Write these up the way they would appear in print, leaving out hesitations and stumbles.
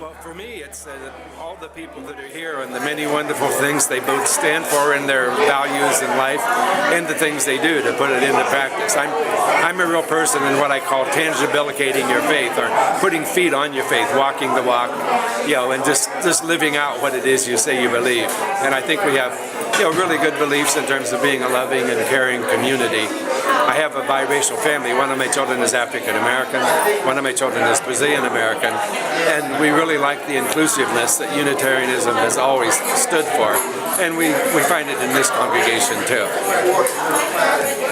Well, for me, it's all the people that are here and the many wonderful things they both stand for in their values in life and the things they do to put it into practice. I'm a real person in what I call tangibilicating your faith, or putting feet on your faith, walking the walk, and just living out what it is you say you believe. And I think we have really good beliefs in terms of being a loving and caring community. I have a biracial family. One of my children is African American, one of my children is Brazilian American, and we really like the inclusiveness that Unitarianism has always stood for, and we find it in this congregation too.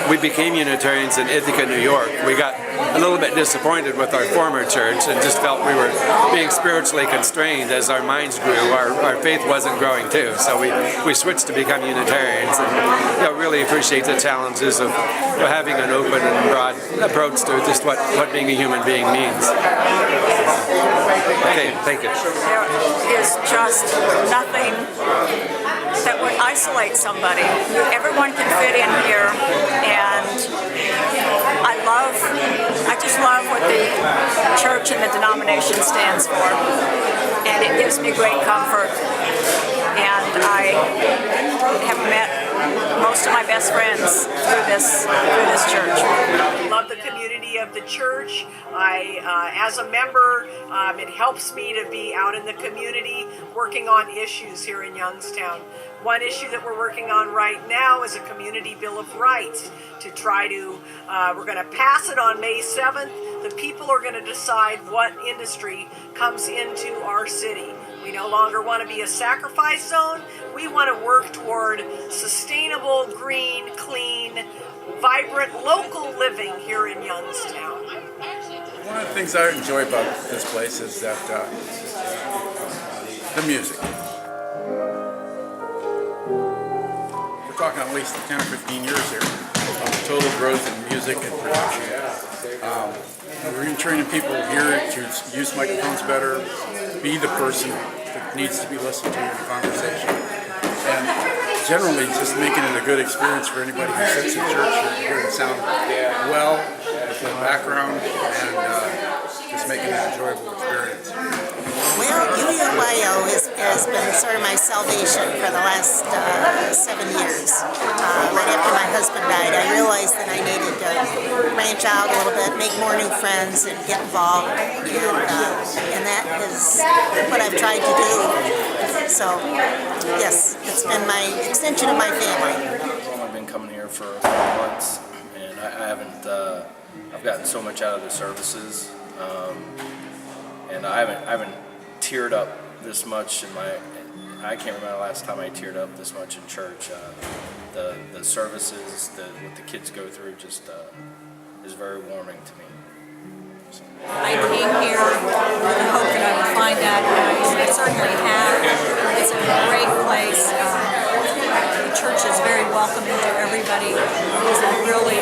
We became Unitarians in Ithaca, New York. We got a little bit disappointed with our former church and just felt we were being spiritually constrained as our minds grew. Our faith wasn't growing too, so we switched to become Unitarians, and really appreciate the challenges of having an open and broad approach to just what being a human being means. Okay, thank you. There is just nothing that would isolate somebody. Everyone can fit in here, and I just love what the church and the denomination stands for, and it gives me great comfort. And I have met most of my best friends through this church. I love the community of the church. As a member, it helps me to be out in the community working on issues here in Youngstown. One issue that we're working on right now is a community bill of rights to try to, we're going to pass it on May 7th. The people are going to decide what industry comes into our city. We no longer want to be a sacrifice zone. We want to work toward sustainable, green, clean, vibrant, local living here in Youngstown. One of the things I enjoy about this place is that the music. We're talking at least 10 or 15 years here of total growth in music and production. We're training people here to use microphones better, be the person that needs to be listened to in a conversation, and generally just making it a good experience for anybody who sits in church and hear it sound well with the background, and just making it an enjoyable experience. Well, UUYO has been sort of my salvation for the last 7 years. Right after my husband died, I realized that I needed to branch out a little bit, make more new friends, and get involved. And that is what I've tried to do. So, yes, it's been my extension of my family. I've been coming here for a few months, and I haven't. I've gotten so much out of the services, and I haven't teared up this much in my. I can't remember the last time I teared up this much in church. The services, what the kids go through, just is very warming to me. So. I came here with the hope that I would find that, and I certainly have. It's a great place. The church is very welcoming to everybody. There's a really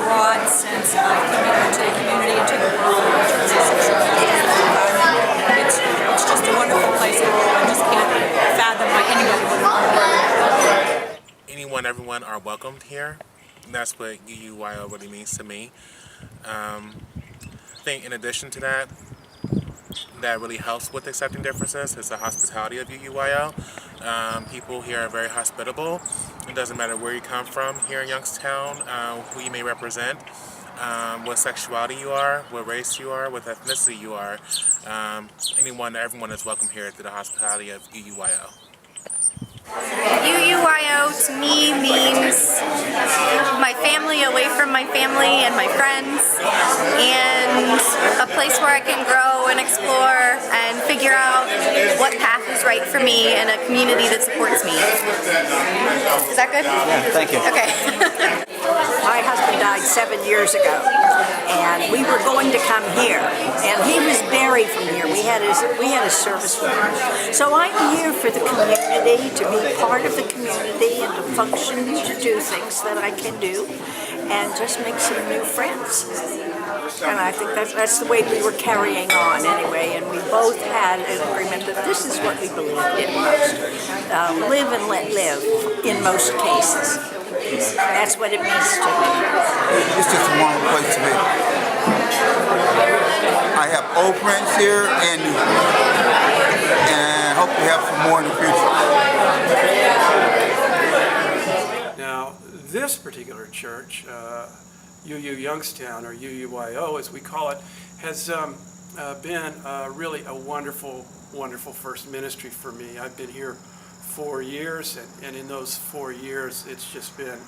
broad sense of commitment to the community and to the world. It's just a wonderful place. I just can't fathom why anybody would want to. Anyone, everyone are welcomed here. And that's what UUYO really means to me. I think in addition to that, that really helps with accepting differences is the hospitality of UUYO. People here are very hospitable. It doesn't matter where you come from here in Youngstown, who you may represent, what sexuality you are, what race you are, what ethnicity you are. Everyone is welcome here to the hospitality of UUYO. UUYO to me means my family away from my family and my friends, and a place where I can grow and explore and figure out what path is right for me and a community that supports me. Is that good? Yeah, thank you. Okay. My husband died 7 years ago, and we were going to come here, and he was buried from here. We had a service for him. So I'm here for the community, to be part of the community, and to function, to do things that I can do, and just make some new friends. And I think that's the way we were carrying on anyway, and we both had an agreement that this is what we believed in most. Live and let live in most cases. That's what it means to me. It's just a wonderful place to be. I have old friends here, and I hope we have some more in the future. Now, this particular church, UU Youngstown, or UUYO as we call it, has been really a wonderful, wonderful first ministry for me. I've been here 4 years, and in those 4 years, it's just been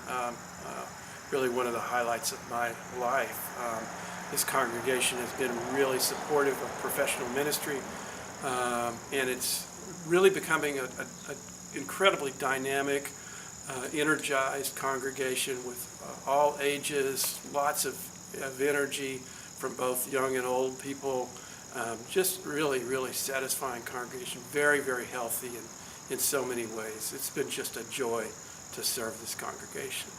really one of the highlights of my life. This congregation has been really supportive of professional ministry, and it's really becoming an incredibly dynamic, energized congregation with all ages, lots of energy from both young and old people. Just really, really satisfying congregation, very, very healthy in so many ways. It's been just a joy to serve this congregation.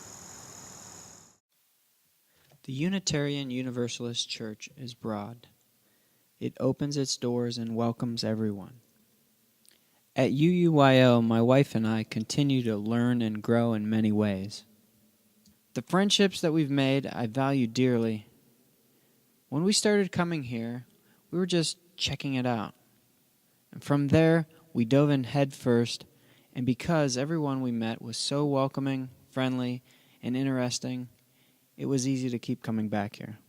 The Unitarian Universalist Church is broad. It opens its doors and welcomes everyone. At UUYO, my wife and I continue to learn and grow in many ways. The friendships that we've made, I value dearly. When we started coming here, we were just checking it out. And from there, we dove in head first, and because everyone we met was so welcoming, friendly, and interesting, it was easy to keep coming back here.